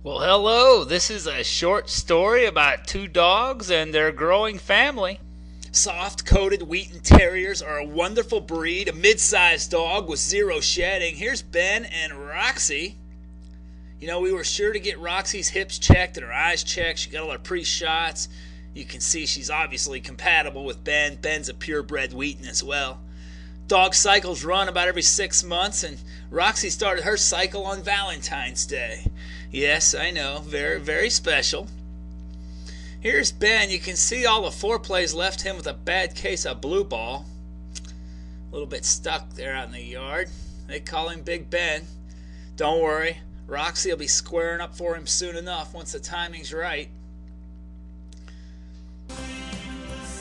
Well, hello. This is a short story about two dogs and their growing family. Soft-coated Wheaten Terriers are a wonderful breed, a mid-sized dog with zero shedding. Here's Ben and Roxy. You know, we were sure to get Roxy's hips checked and her eyes checked. She got all her pre-shots. You can see she's obviously compatible with Ben. Ben's a purebred Wheaten as well. Dog cycles run about every 6 months, and Roxy started her cycle on Valentine's Day. Yes, I know, very, very special. Here's Ben. You can see all the foreplay's left him with a bad case of blue ball. A little bit stuck there out in the yard. They call him Big Ben. Don't worry, Roxy will be squaring up for him soon enough once the timing's right.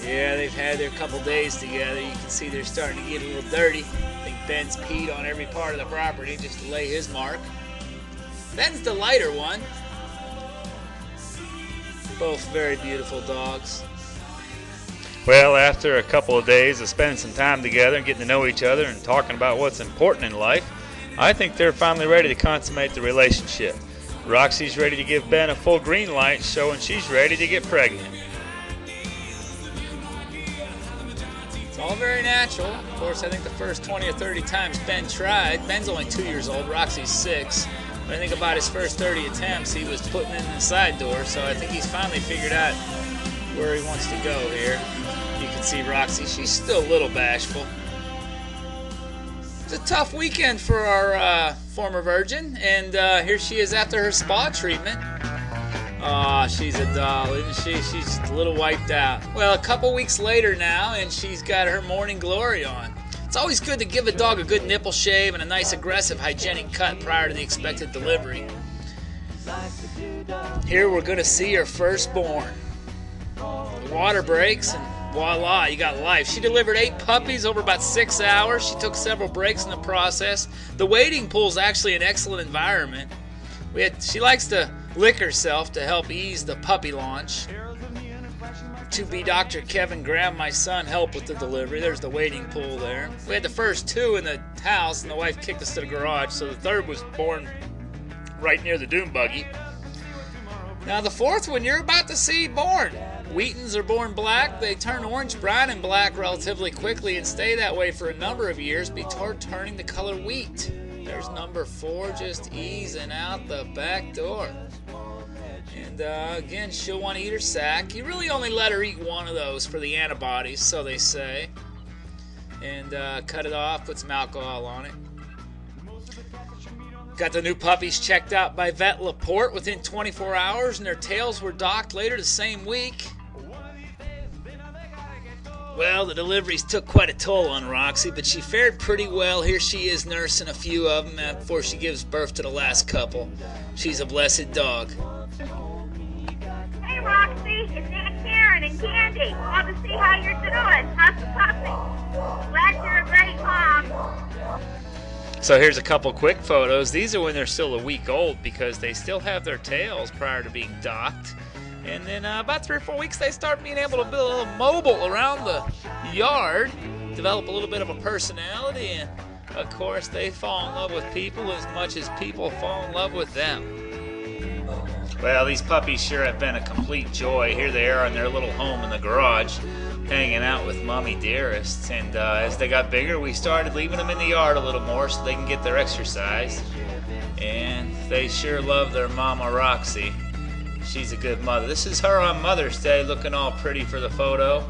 Yeah, they've had their couple days together. You can see they're starting to get a little dirty. I think Ben's peed on every part of the property just to lay his mark. Ben's the lighter one. Both very beautiful dogs. Well, after a couple of days of spending some time together and getting to know each other and talking about what's important in life, I think they're finally ready to consummate the relationship. Roxy's ready to give Ben a full green light, showing she's ready to get pregnant. It's all very natural. Of course, I think the first 20 or 30 times Ben tried, Ben's only 2 years old, Roxy's 6. When I think about his first 30 attempts, he was putting in the side door, so I think he's finally figured out where he wants to go here. You can see Roxy, she's still a little bashful. It's a tough weekend for our former virgin, and here she is after her spa treatment. Aw, she's a doll, isn't she? She's a little wiped out. Well, a couple weeks later now, and she's got her morning glory on. It's always good to give a dog a good nipple shave and a nice aggressive hygienic cut prior to the expected delivery. Here we're going to see her firstborn. The water breaks and voila, you got life. She delivered 8 puppies over about 6 hours. She took several breaks in the process. The wading pool's actually an excellent environment. She likes to lick herself to help ease the puppy launch. To-be Dr. Kevin Graham, my son, helped with the delivery. There's the wading pool there. We had the first 2 in the house, and the wife kicked us to the garage, so the third was born right near the dune buggy. Now the fourth one you're about to see born. Wheatens are born black. They turn orange, brown, and black relatively quickly and stay that way for a number of years before turning the color wheat. There's number 4 just easing out the back door. And again, she'll want to eat her sack. You really only let her eat one of those for the antibodies, so they say. And cut it off, put some alcohol on it. Got the new puppies checked out by Vet Laporte within 24 hours, and their tails were docked later the same week. Well, the deliveries took quite a toll on Roxy, but she fared pretty well. Here she is nursing a few of them before she gives birth to the last couple. She's a blessed dog. Hey Roxy, it's Aunt Karen and Candy. Want to see how you're doing. How's the puppy? Glad you're a great mom. So here's a couple quick photos. These are when they're still a week old because they still have their tails prior to being docked. And then about 3 or 4 weeks they start being able to build a little mobile around the yard, develop a little bit of a personality, and of course they fall in love with people as much as people fall in love with them. Well, these puppies sure have been a complete joy. Here they are in their little home in the garage, hanging out with Mommy Dearest. And as they got bigger, we started leaving them in the yard a little more so they can get their exercise. And they sure love their Mama Roxy. She's a good mother. This is her on Mother's Day, looking all pretty for the photo.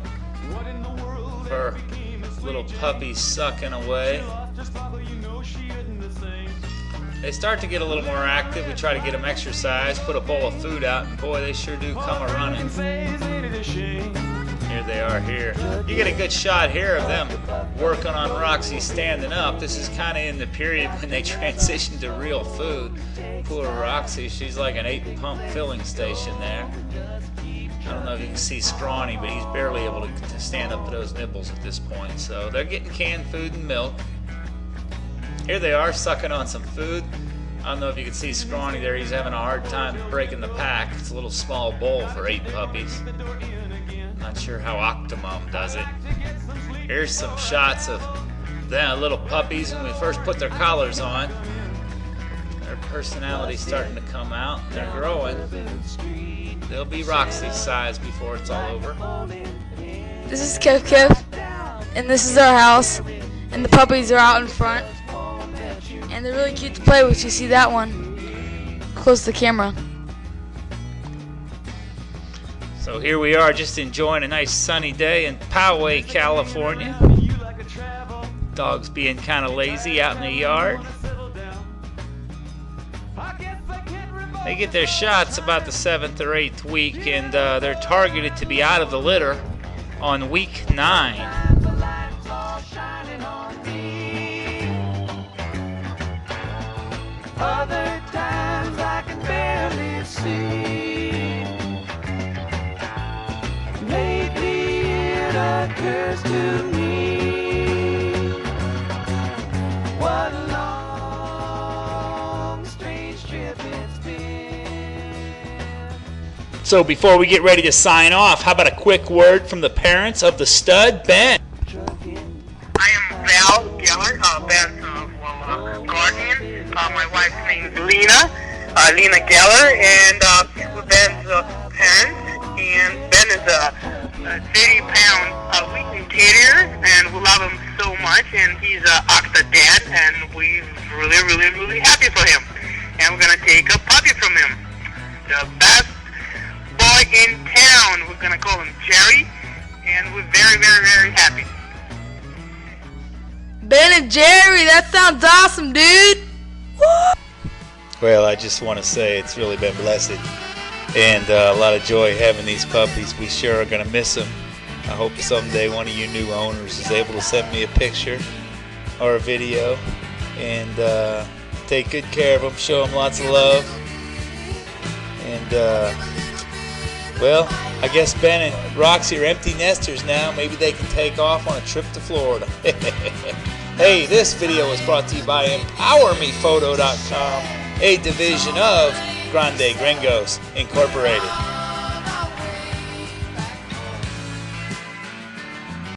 Her little puppy sucking away. They start to get a little more active. We try to get them exercise, put a bowl of food out, and boy, they sure do come a-running. Here they are here. You get a good shot here of them working on Roxy standing up. This is kind of in the period when they transition to real food. Poor Roxy, she's like an 8-pump filling station there. I don't know if you can see Scrawny, but he's barely able to stand up to those nipples at this point. So they're getting canned food and milk. Here they are sucking on some food. I don't know if you can see Scrawny there. He's having a hard time breaking the pack. It's a little small bowl for 8 puppies. Not sure how Octomom does it. Here's some shots of them little puppies when we first put their collars on. personality's starting to come out. They're growing. They'll be Roxy size before it's all over. This is Kev, and this is our house, and the puppies are out in front, and they're really cute to play with. You see that one? Close to the camera. So here we are, just enjoying a nice sunny day in Poway, California. Dogs being kind of lazy out in the yard. They get their shots about the 7th or 8th week, and they're targeted to be out of the litter on week 9. Other times I can barely see. Lately it occurs to me, what a long, strange trip it's been. So before we get ready to sign off, how about a quick word from the parents of the stud, Ben? I am Val Geller, Ben's guardian. My wife's name is Lena Geller, and we're Ben's parents. And Ben is a 30-pound Wheaten Terrier, and we love him so much. And he's an Octa dad, and we're really happy for him. And we're gonna take a puppy from him, the best boy in town. We're gonna call him Jerry, and we're very happy. Ben and Jerry, that sounds awesome, dude. Woo! Well, I just want to say it's really been blessed, and a lot of joy having these puppies. We sure are going to miss them. I hope someday one of you new owners is able to send me a picture or a video and take good care of them, show them lots of love. And, well, I guess Ben and Roxy are empty nesters now. Maybe they can take off on a trip to Florida. Hey, this video was brought to you by EmpowerMePhoto.com, a division of Grande Gringos Incorporated.